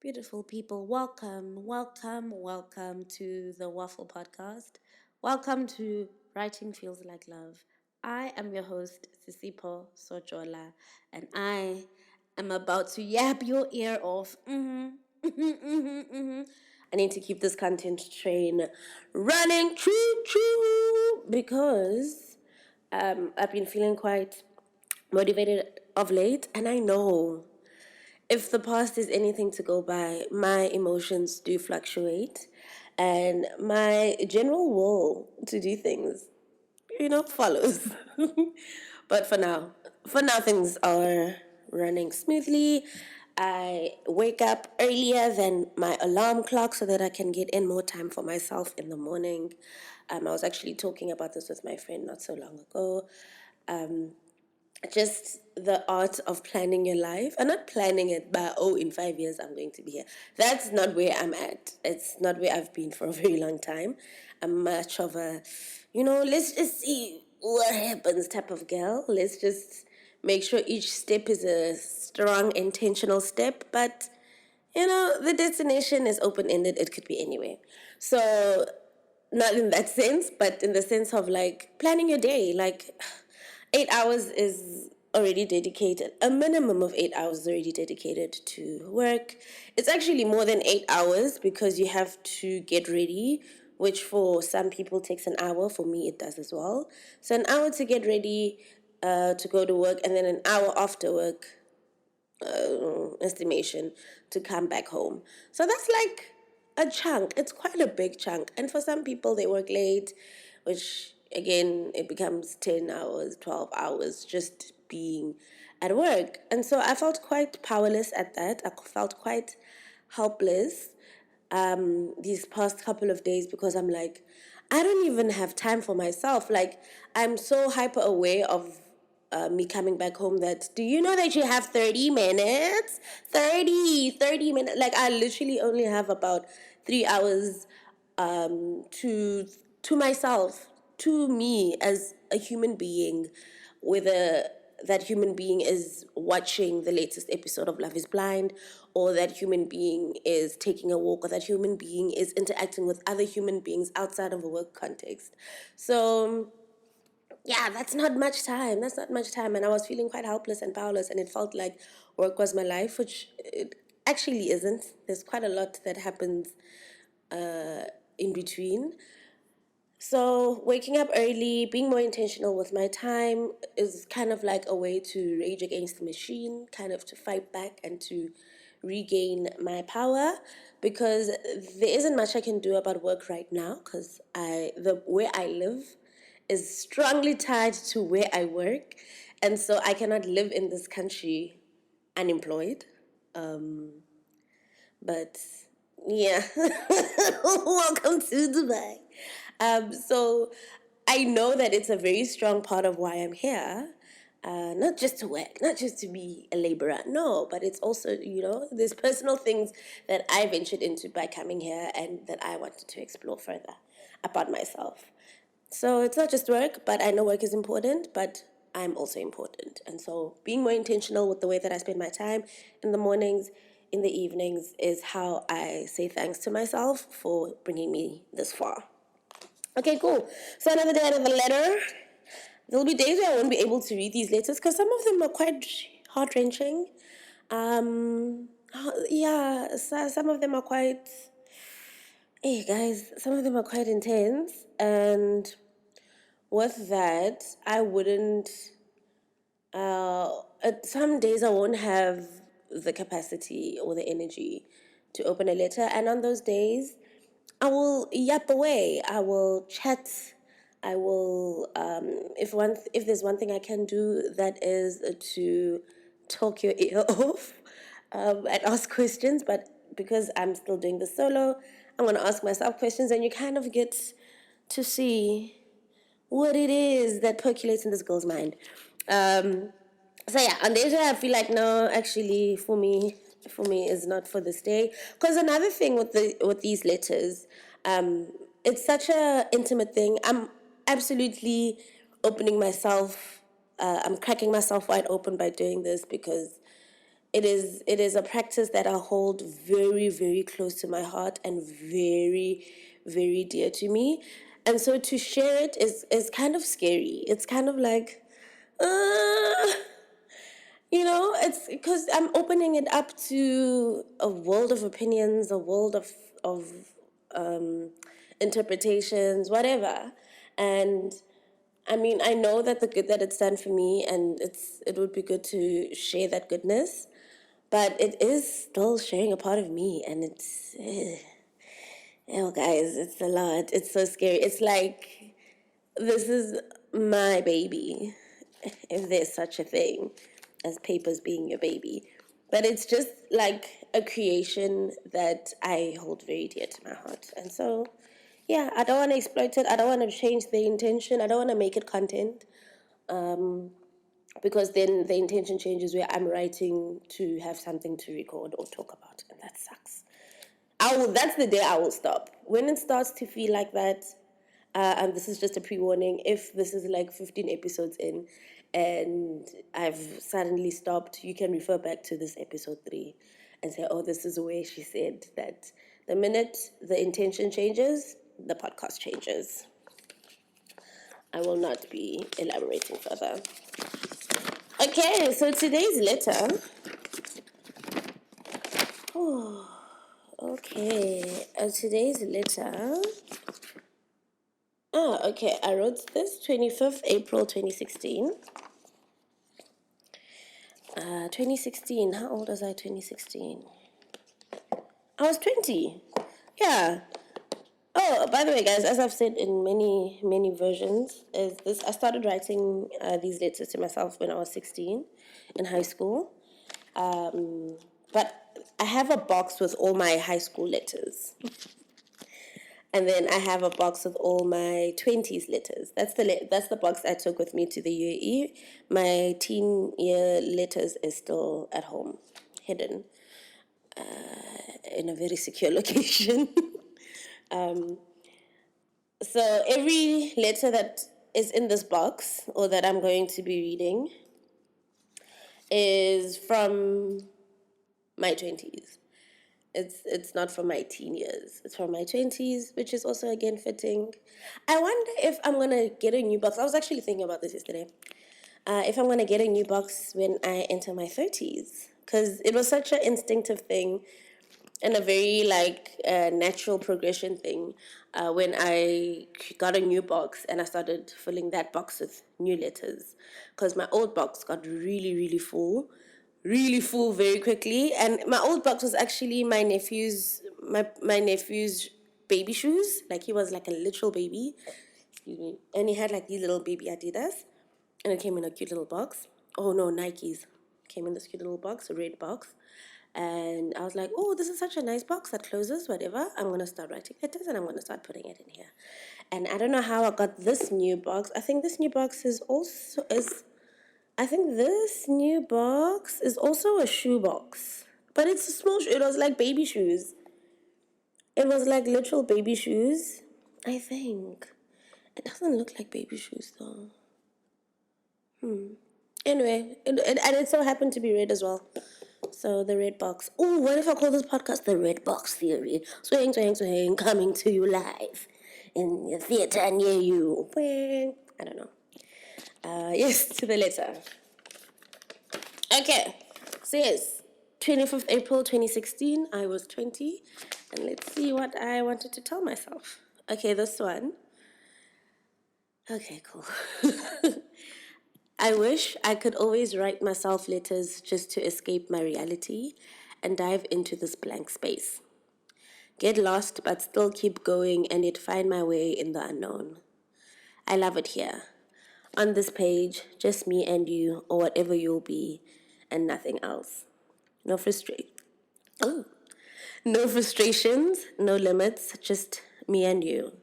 Beautiful people, welcome to the Waffle Podcast. Welcome to Writing Feels Like Love. I am your host, Sisipo Sojola, and I am about to yap your ear off. I need to keep this content train running, choo because I've been feeling quite motivated of late, and I know if the past is anything to go by, my emotions do fluctuate and my general will to do things, follows. But for now, things are running smoothly. I wake up earlier than my alarm clock so that I can get in more time for myself in the morning. I was actually talking about this with my friend not so long ago. Just the art of planning your life and not planning it by, in 5 years I'm going to be here. That's not where I'm at. It's not where I've been for a very long time. I'm much of a, let's just see what happens type of girl. Let's just make sure each step is a strong intentional step, but the destination is open-ended. It could be anywhere. So not in that sense, but in the sense of like planning your day. Like 8 hours is already dedicated. A minimum of 8 hours is already dedicated to work. It's actually more than 8 hours because you have to get ready, which for some people takes an hour. For me, it does as well. So an hour to get ready to go to work, and then an hour after work estimation to come back home. So that's like a chunk. It's quite a big chunk. And for some people, they work late, which again, it becomes 10 hours, 12 hours just being at work. And so I felt quite powerless at that. I felt quite helpless these past couple of days because I'm like, I don't even have time for myself. Like, I'm so hyper aware of me coming back home that, do you know that you have 30 minutes? 30 minutes. Like, I literally only have about 3 hours to myself, to me as a human being, whether that human being is watching the latest episode of Love is Blind, or that human being is taking a walk, or that human being is interacting with other human beings outside of a work context. So yeah, that's not much time. That's not much time. And I was feeling quite helpless and powerless, and it felt like work was my life, which it actually isn't. There's quite a lot that happens in between. So waking up early, being more intentional with my time is kind of like a way to rage against the machine, kind of to fight back and to regain my power, because there isn't much I can do about work right now because the where I live is strongly tied to where I work, and so I cannot live in this country unemployed. But yeah, welcome to Dubai. So I know that it's a very strong part of why I'm here. Not just to work, not just to be a laborer, no, but it's also, there's personal things that I ventured into by coming here and that I wanted to explore further about myself. So it's not just work, but I know work is important, but I'm also important. And so being more intentional with the way that I spend my time in the mornings, in the evenings, is how I say thanks to myself for bringing me this far. Okay, cool. So another day, another letter. There'll be days where I won't be able to read these letters because some of them are quite heart-wrenching. Yeah, so some of them are quite... Hey, guys, some of them are quite intense. And with that, I wouldn't... some days I won't have the capacity or the energy to open a letter. And on those days, I will yap away. I will chat. I will, if there's one thing I can do, that is to talk your ear off and ask questions. But because I'm still doing the solo, I'm going to ask myself questions, and you kind of get to see what it is that percolates in this girl's mind. So yeah, on days where I feel like no, actually, for me is not for this day. Because another thing with these letters, it's such a intimate thing. I'm absolutely opening myself. I'm cracking myself wide open by doing this because it is a practice that I hold very, very close to my heart and very, very dear to me. And so to share it is kind of scary. It's kind of like, uh, it's because I'm opening it up to a world of opinions, a world of interpretations, whatever. And I mean, I know that the good that it's done for me, and it would be good to share that goodness, but it is still sharing a part of me, and oh, guys, it's a lot. It's so scary. It's like this is my baby, if there's such a thing as papers being your baby. But it's just like a creation that I hold very dear to my heart. And so, yeah, I don't want to exploit it. I don't want to change the intention. I don't want to make it content, because then the intention changes where I'm writing to have something to record or talk about. And that sucks. That's the day I will stop. When it starts to feel like that, and this is just a pre-warning, if this is like 15 episodes in and I've suddenly stopped, you can refer back to this episode 3 and say, oh, this is where she said that the minute the intention changes, the podcast changes. I will not be elaborating further. Okay, so today's letter. Oh, okay. Today's letter. Oh, okay. I wrote this 25th April 2016. 2016. How old was I? 2016. I was 20. Yeah. Oh, by the way, guys, as I've said in many, many versions, is this I started writing these letters to myself when I was 16 in high school. But I have a box with all my high school letters. And then I have a box with all my 20s letters. That's the box I took with me to the UAE. My teen year letters is still at home, hidden in a very secure location. So every letter that is in this box, or that I'm going to be reading, is from my 20s. It's not from my teen years. It's from my 20s, which is also again fitting. I wonder if I'm gonna get a new box. I was actually thinking about this yesterday. If I'm gonna get a new box when I enter my 30s, because it was such an instinctive thing and a very natural progression thing. When I got a new box and I started filling that box with new letters, because my old box got really, really full very quickly. And my old box was actually my nephew's baby shoes. Like, he was like a literal baby. Excuse me. And he had like these little baby Adidas, and it came in a cute little box. Oh no, Nikes came in this cute little box, a red box. And I was like, oh, this is such a nice box that closes, whatever. I'm going to start writing letters and I'm going to start putting it in here. And I don't know how I got this new box. I think this new box is also a shoe box. But it's a small shoe. It was like baby shoes. It was like literal baby shoes, I think. It doesn't look like baby shoes though. Anyway, and it so happened to be red as well. So the red box. Oh, what if I call this podcast the Red Box Theory? Swing, swing, swing, coming to you live in the theater near you. I don't know. Yes, to the letter. Okay, so yes, 25th April 2016, I was 20, and let's see what I wanted to tell myself. Okay, this one. Okay, cool. I wish I could always write myself letters just to escape my reality and dive into this blank space. Get lost but still keep going and yet find my way in the unknown. I love it here. On this page, just me and you, or whatever you'll be, and nothing else. No Oh. No frustrations, no limits, just me and you.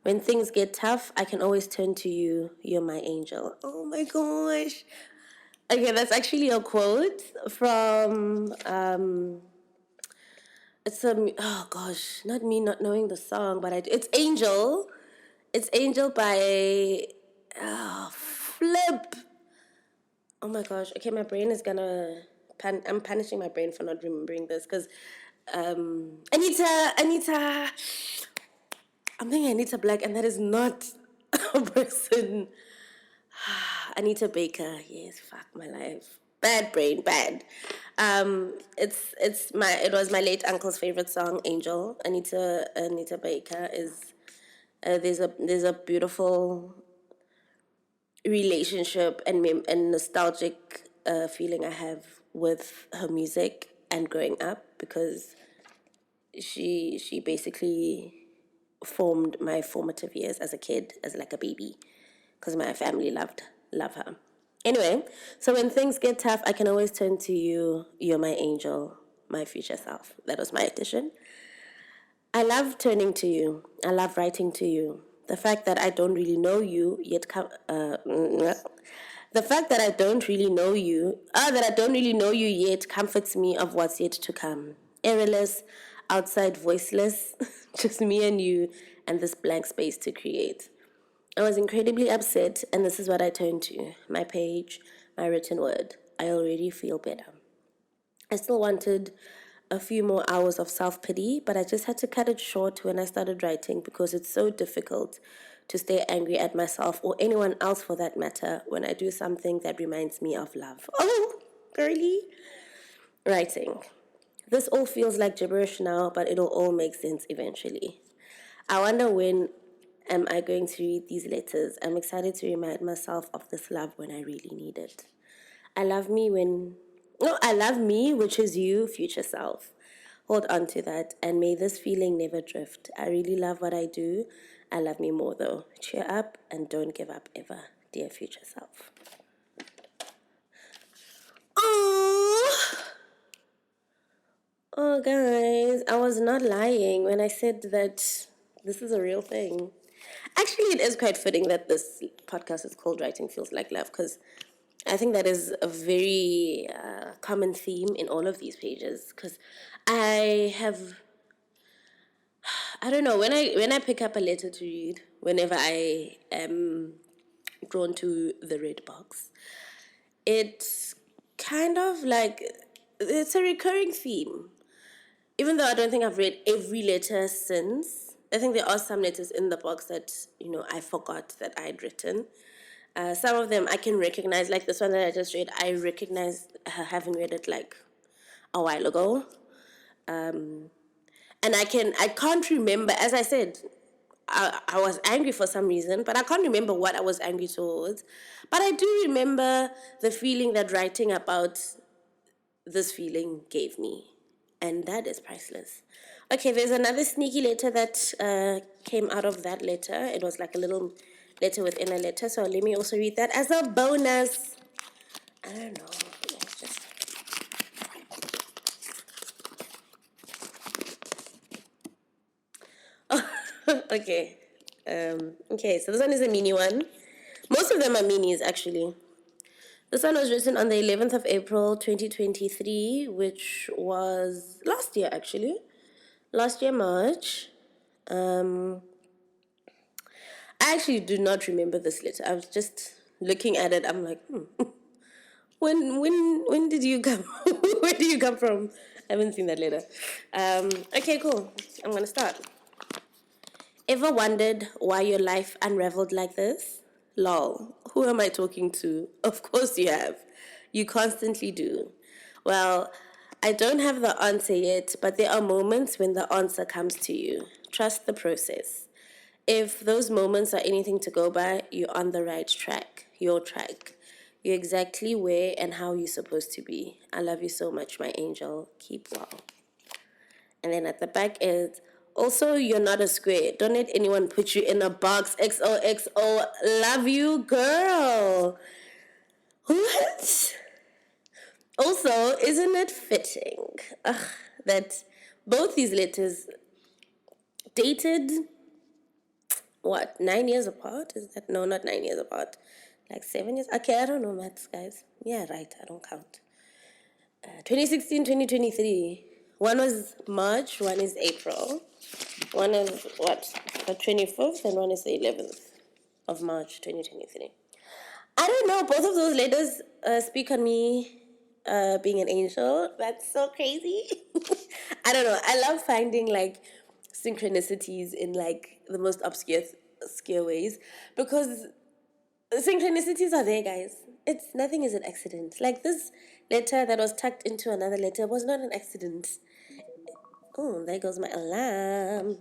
When things get tough, I can always turn to you. You're my angel. Oh my gosh. Okay, that's actually a quote from it's oh gosh, not me not knowing the song, but it's Angel. It's Angel by Flip. Oh my gosh. Okay, my brain is gonna I'm punishing my brain for not remembering this because Anita. I'm thinking Anita Black, and that is not a person. Anita Baker. Yes, fuck my life. Bad brain, bad. It was my late uncle's favorite song, Angel. Anita Baker is there's a beautiful relationship and nostalgic feeling I have with her music and growing up because she basically formed my formative years as a kid, as like a baby, because my family love her. Anyway, so when things get tough, I can always turn to you. You're my angel, my future self. That was my addition. I love turning to you. I love writing to you. The fact that I don't really know you yet the fact that I don't really know you yet comforts me of what's yet to come. Airless, outside voiceless, just me and you and this blank space to create. I was incredibly upset, and this is what I turned to my page, my written word. I already feel better. I still wanted a few more hours of self pity, but I just had to cut it short when I started writing because it's so difficult to stay angry at myself or anyone else for that matter when I do something that reminds me of love. Oh, girly. Writing. This all feels like gibberish now, but it'll all make sense eventually. I wonder when am I going to read these letters. I'm excited to remind myself of this love when I really need it. I love me when No, I love me, which is you, future self. Hold on to that, and may this feeling never drift. I really love what I do. I love me more, though. Cheer up and don't give up ever, dear future self. Oh, oh, guys, I was not lying when I said that this is a real thing. Actually, it is quite fitting that this podcast is called Writing Feels Like Love because I think that is a very common theme in all of these pages because I don't know, when I pick up a letter to read, whenever I am drawn to the red box, it's kind of like it's a recurring theme. Even though I don't think I've read every letter since, I think there are some letters in the box that, I forgot that I'd written. Some of them I can recognize, like this one that I just read, I recognize having read it like a while ago. And I can't remember, as I said, I was angry for some reason, but I can't remember what I was angry towards. But I do remember the feeling that writing about this feeling gave me. And that is priceless. Okay, there's another sneaky letter that came out of that letter. It was like a little letter within a letter. So let me also read that as a bonus. I don't know. Let's just... Okay. Okay, so this one is a mini one. Most of them are minis, actually. This one was written on the 11th of April, 2023, which was last year, actually. Last year, March. I actually do not remember this letter. I was just looking at it. I'm like, when did you come? Where did you come from? I haven't seen that letter. Okay, cool. I'm gonna start. Ever wondered why your life unraveled like this? Lol. Who am I talking to? Of course you have. You constantly do. Well, I don't have the answer yet, but there are moments when the answer comes to you. Trust the process. If those moments are anything to go by, you're on the right track. Your track. You're exactly where and how you're supposed to be. I love you so much, my angel. Keep well. And then at the back is, also, you're not a square. Don't let anyone put you in a box. XOXO. Love you, girl. What? Also, isn't it fitting that both these letters dated, what, 9 years apart? Is that, no, not 9 years apart. Like 7 years? Okay, I don't know maths, guys. Yeah, right, I don't count. 2016, 2023. One was March, one is April. One is, what, the 25th, and one is the 11th of March, 2023. I don't know, both of those letters speak on me being an angel. That's so crazy. I don't know. I love finding like synchronicities in like the most obscure ways, because synchronicities are there, guys. It's nothing is an accident. Like this letter that was tucked into another letter was not an accident. Oh, there goes my alarm.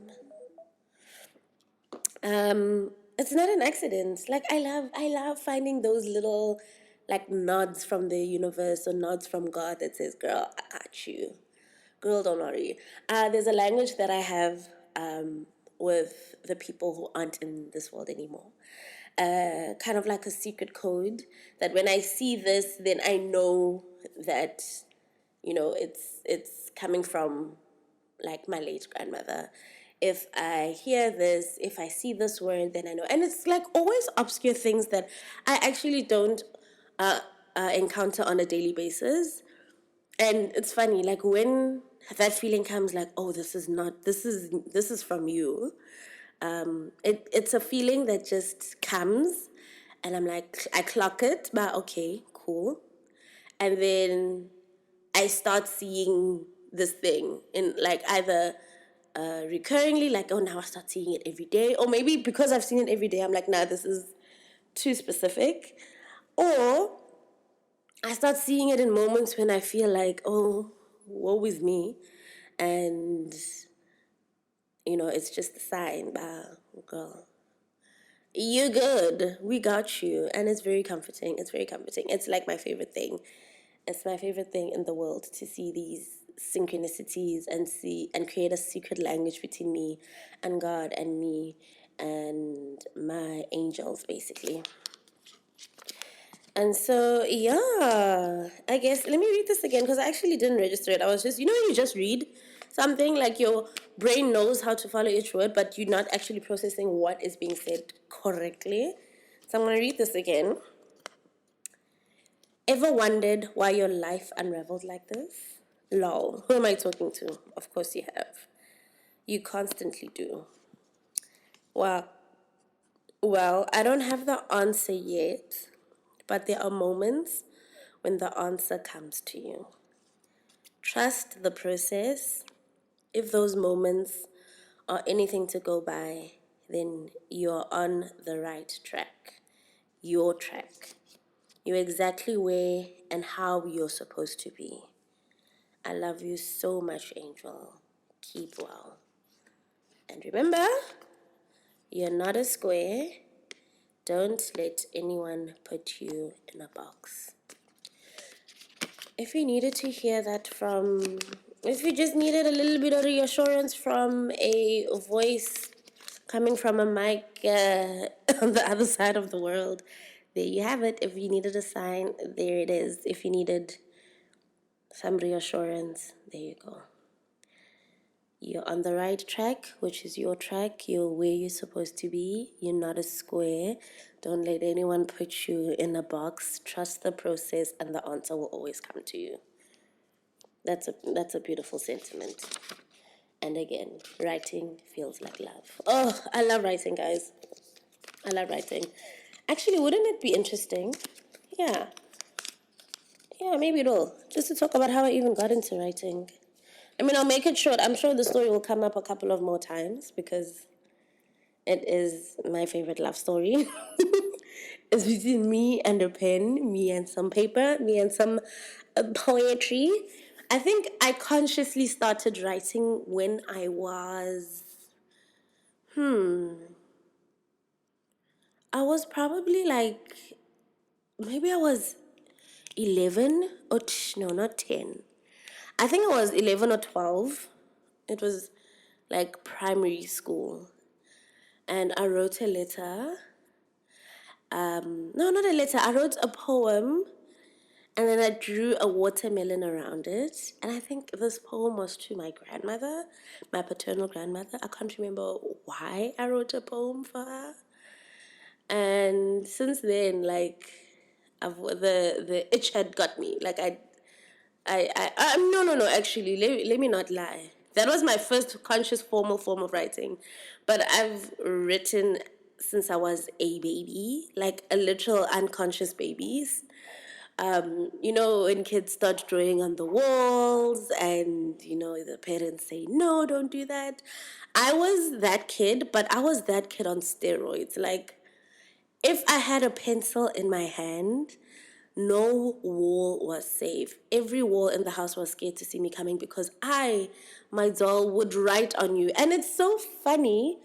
It's not an accident. Like I love finding those little like nods from the universe or nods from God that says, "Girl, I got you. Girl, don't worry." There's a language that I have with the people who aren't in this world anymore. Kind of like a secret code that when I see this, then I know that it's coming from like my late grandmother. If I hear this, if I see this word, then I know. And it's like always obscure things that I actually don't encounter on a daily basis. And it's funny, like when that feeling comes, like, oh, this is from you. It's a feeling that just comes, and I'm like, I clock it, but okay, cool. And then I start seeing this thing in like either recurringly, like, oh, now I start seeing it every day, or maybe because I've seen it every day, I'm like, nah, this is too specific, or I start seeing it in moments when I feel like, oh, woe is me, and it's just a sign, bah, girl, you good, we got you, and it's very comforting. It's very comforting. It's like my favorite thing. It's my favorite thing in the world to see these synchronicities and see and create a secret language between me and God and me and my angels, basically. And so, yeah, I guess let me read this again because I actually didn't register it. I was just, you just read something like your brain knows how to follow each word, but you're not actually processing what is being said correctly. So I'm going to read this again. Ever wondered why your life unraveled like this? Lol. Who am I talking to? Of course you have. You constantly do. Well, well, I don't have the answer yet, but there are moments when the answer comes to you. Trust the process. If those moments are anything to go by, then you're on the right track. Your track. You're exactly where and how you're supposed to be. I love you so much, Angel. Keep well. And remember, you're not a square. Don't let anyone put you in a box. If you needed to hear that if you just needed a little bit of reassurance from a voice coming from a mic on the other side of the world, there you have it. If you needed a sign, there it is. If you needed some reassurance, there you go. You're on the right track, which is your track. You're where you're supposed to be. You're not a square. Don't let anyone put you in a box. Trust the process, and the answer will always come to you. That's a beautiful sentiment. And again, writing feels like love. Oh, I love writing, guys. I love writing. Actually, wouldn't it be interesting? Yeah. Yeah, maybe it will. Just to talk about how I even got into writing. I mean, I'll make it short. I'm sure the story will come up a couple of more times because it is my favorite love story. It's between me and a pen, me and some paper, me and some poetry. I think I consciously started writing when I was, I was probably like, maybe I was 11 or, no, not 10. I think I was 11 or 12. It was like primary school. And I wrote a letter. No, not a letter. I wrote a poem and then I drew a watermelon around it. And I think this poem was to my grandmother, my paternal grandmother. I can't remember why I wrote a poem for her. And since then, like, the itch had got me. Like no. Actually, let me not lie. That was my first conscious formal form of writing, but I've written since I was a baby, like a literal unconscious baby. When kids start drawing on the walls and, the parents say, no, don't do that. I was that kid, but I was that kid on steroids. Like, if I had a pencil in my hand, no wall was safe. Every wall in the house was scared to see me coming because my doll, would write on you. And it's so funny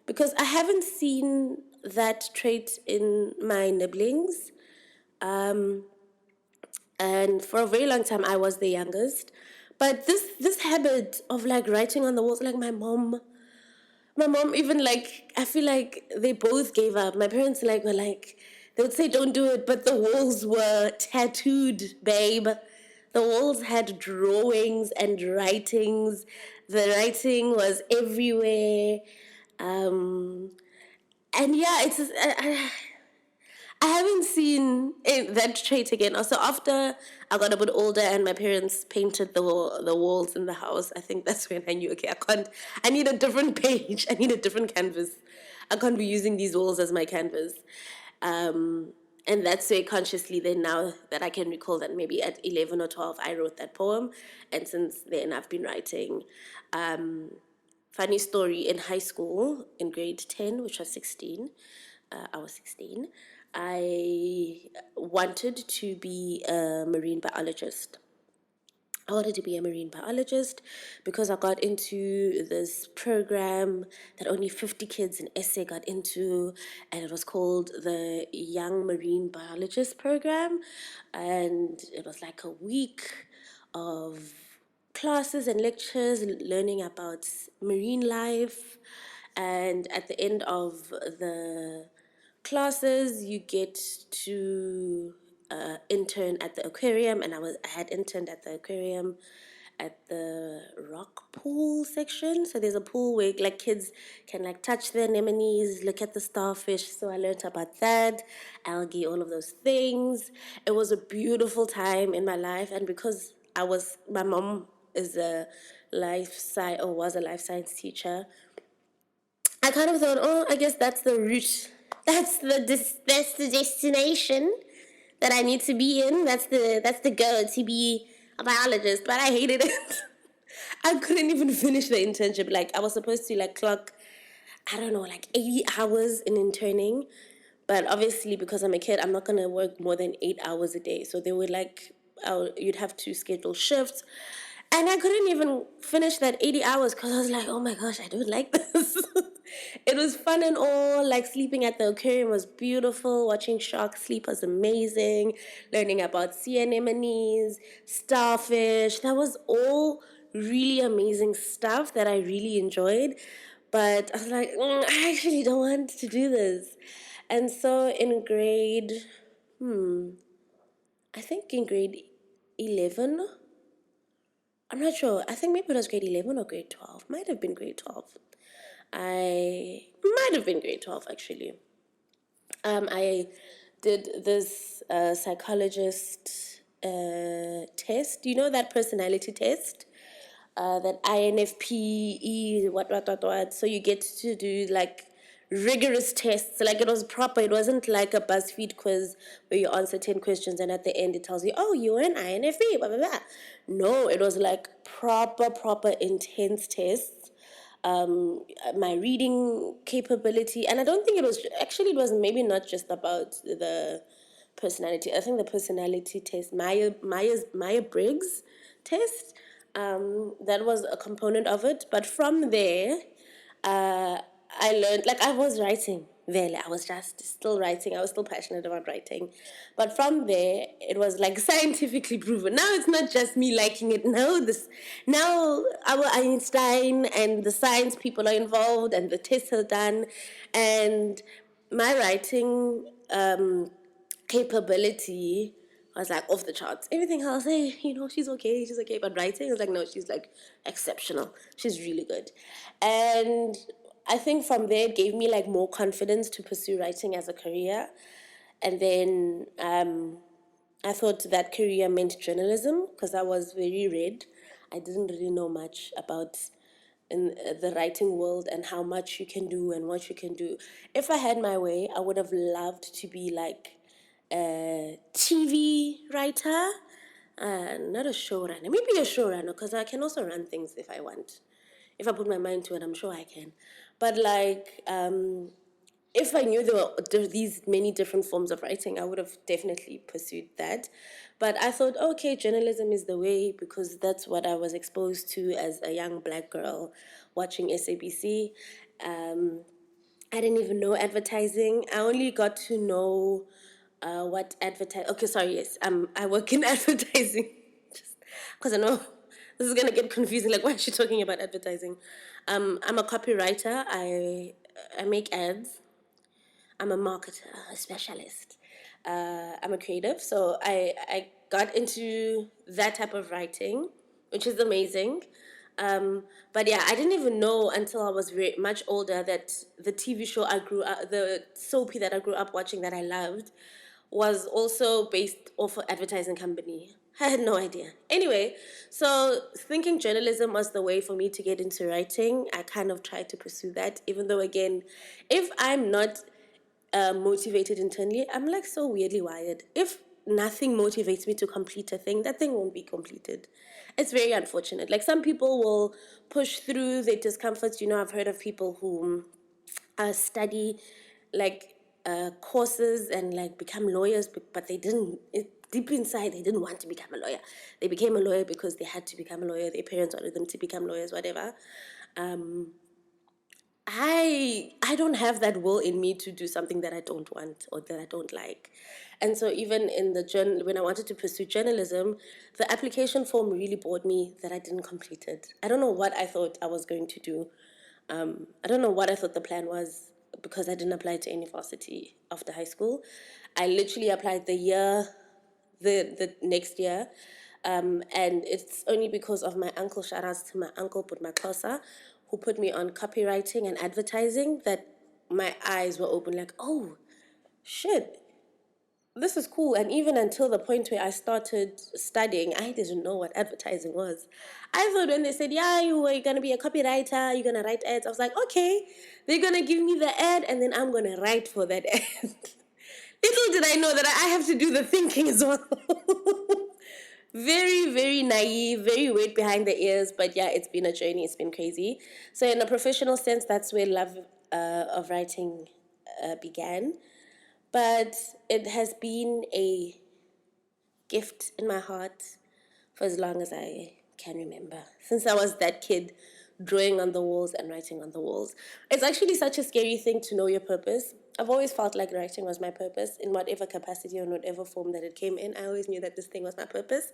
because I haven't seen that trait in my nibblings. And for a very long time, I was the youngest. But this habit of like writing on the walls, like my mom even, like, I feel like they both gave up. My parents were like, they would say don't do it, but the walls were tattooed, babe. The walls had drawings and writings. The writing was everywhere. Um, and yeah, I haven't seen that trait again. Also, after I got a bit older and my parents painted the walls in the house, I think that's when I knew, okay, I need a different page. I need a different canvas. I can't be using these walls as my canvas. Um, and that's where consciously then, now that I can recall, that maybe at 11 or 12 I wrote that poem. And since then I've been writing. Funny story, in high school, in grade 10, which was 16, I was 16, I wanted to be a marine biologist. I wanted to be a marine biologist because I got into this program that only 50 kids in SA got into, and it was called the Young Marine Biologist Program. And it was like a week of classes and lectures learning about marine life. And at the end of the classes, you get to intern at the aquarium, and I had interned at the aquarium at the rock pool section. So there's a pool where like kids can like touch the anemones, look at the starfish. So I learned about that, algae, all of those things. It was a beautiful time in my life, and because my mom is a was a life science teacher, I kind of thought, oh, I guess that's the route. That's the destination that I need to be in. That's the goal, to be a biologist. But I hated it. I couldn't even finish the internship. Like, I was supposed to like clock, I don't know, like 80 hours in interning. But obviously, because I'm a kid, I'm not gonna work more than 8 hours a day. So they were like, you'd have to schedule shifts. And I couldn't even finish that 80 hours because I was like, oh my gosh, I don't like this. It was fun and all. Like, sleeping at the aquarium was beautiful. Watching sharks sleep was amazing. Learning about sea anemones, starfish. That was all really amazing stuff that I really enjoyed. But I was like, I actually don't want to do this. And so I think in grade 11, I'm not sure. I think maybe it was grade 11 or grade 12. Might have been grade 12. I might have been grade 12, actually. I did this psychologist test. You know that personality test? That INFPE, what. So you get to do like rigorous tests. Like, it was proper. It wasn't like a BuzzFeed quiz where you answer 10 questions and at the end it tells you, oh, you were an INFP, blah, blah, blah. No, it was like proper, intense tests. My reading capability, and I don't think it was maybe not just about the personality. I think the personality test, Myers-Briggs test, that was a component of it. But from there, uh, I learned, like, I was writing. Really, I was just still writing. I was still passionate about writing. But from there, it was like scientifically proven. Now it's not just me liking it. Now our Einstein and the science people are involved and the tests are done. And my writing capability was like off the charts. Everything else, hey, she's okay. But writing is like, no, she's like exceptional. She's really good. And I think from there it gave me like more confidence to pursue writing as a career. And then I thought that career meant journalism because I was very read. I didn't really know much about in the writing world and how much you can do and what you can do. If I had my way, I would have loved to be like a TV writer, not a showrunner. Maybe a showrunner, because I can also run things if I want. If I put my mind to it, I'm sure I can. But like, if I knew there were these many different forms of writing, I would have definitely pursued that. But I thought, okay, journalism is the way, because that's what I was exposed to as a young black girl watching SABC. I didn't even know advertising. I only got to know what advertise. Okay, sorry. Yes, I work in advertising. Just because I know this is gonna get confusing. Like, why is she talking about advertising? I'm a copywriter. I make ads. I'm a marketer, a specialist. I'm a creative, so I got into that type of writing, which is amazing. But yeah, I didn't even know until I was much older that the TV show I grew up, the soapy that I grew up watching that I loved, was also based off an advertising company. I had no idea. Anyway, so thinking journalism was the way for me to get into writing, I kind of tried to pursue that, even though, again, if I'm not motivated internally, I'm like so weirdly wired. If nothing motivates me to complete a thing, that thing won't be completed. It's very unfortunate. Like, some people will push through their discomforts. I've heard of people who study like courses and like become lawyers, but they didn't. Deep inside, they didn't want to become a lawyer. They became a lawyer because they had to become a lawyer. Their parents wanted them to become lawyers, whatever. I don't have that will in me to do something that I don't want or that I don't like. And so even in the when I wanted to pursue journalism, the application form really bored me that I didn't complete it. I don't know what I thought I was going to do. I don't know what I thought the plan was, because I didn't apply to any varsity after high school. I literally applied the next year. And it's only because of my uncle, shout outs to my uncle, Putmakhosa, who put me on copywriting and advertising, that my eyes were open, like, oh, shit, this is cool. And even until the point where I started studying, I didn't know what advertising was. I thought when they said, yeah, you're going to be a copywriter, you're going to write ads, I was like, okay, they're going to give me the ad and then I'm going to write for that ad. Little did I know that I have to do the thinking as well. Very, very naive, very wet behind the ears. But yeah, it's been a journey. It's been crazy. So in a professional sense, that's where love of writing began. But it has been a gift in my heart for as long as I can remember. Since I was that kid drawing on the walls and writing on the walls. It's actually such a scary thing to know your purpose. I've always felt like writing was my purpose in whatever capacity or in whatever form that it came in. I always knew that this thing was my purpose.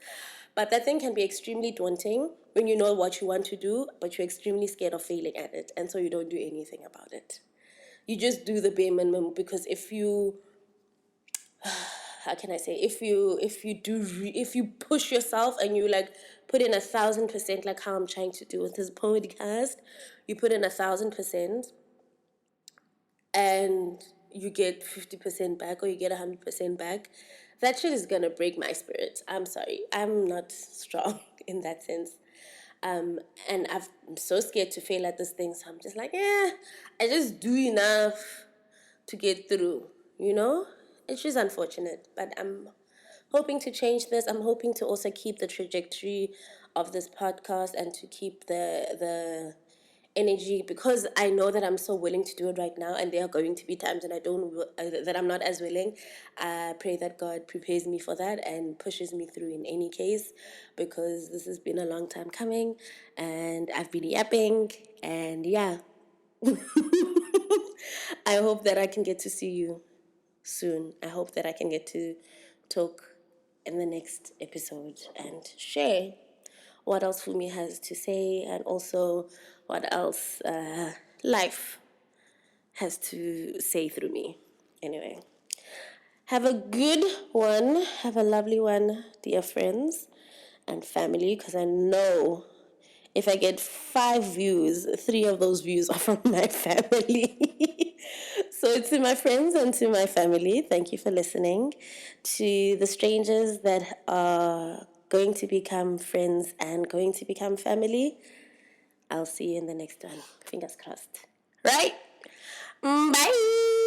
But that thing can be extremely daunting when you know what you want to do, but you're extremely scared of failing at it. And so you don't do anything about it. You just do the bare minimum, because if you how can I say, if you push yourself and you like put in 1,000%, like how I'm trying to do with this podcast, you put in 1,000% and you get 50% back or you get 100% back, that shit is gonna break my spirit. I'm sorry, I'm not strong in that sense. And I'm so scared to fail at this thing, so I'm just like, I just do enough to get through, you know? It's just unfortunate, but I'm hoping to change this. I'm hoping to also keep the trajectory of this podcast and to keep the energy, because I know that I'm so willing to do it right now, and there are going to be times when I don't that I'm not as willing. I pray that God prepares me for that and pushes me through in any case, because this has been a long time coming and I've been yapping, and yeah. I hope that I can get to see you soon. I hope that I can get to talk in the next episode and share what else Fumi has to say, and also what else life has to say through me. Anyway, have a good one. Have a lovely one, dear friends and family, because I know if I get 5 views, 3 of those views are from my family. So to my friends and to my family, thank you for listening. To the strangers that are going to become friends and going to become family, I'll see you in the next one. Fingers crossed. Right? Bye.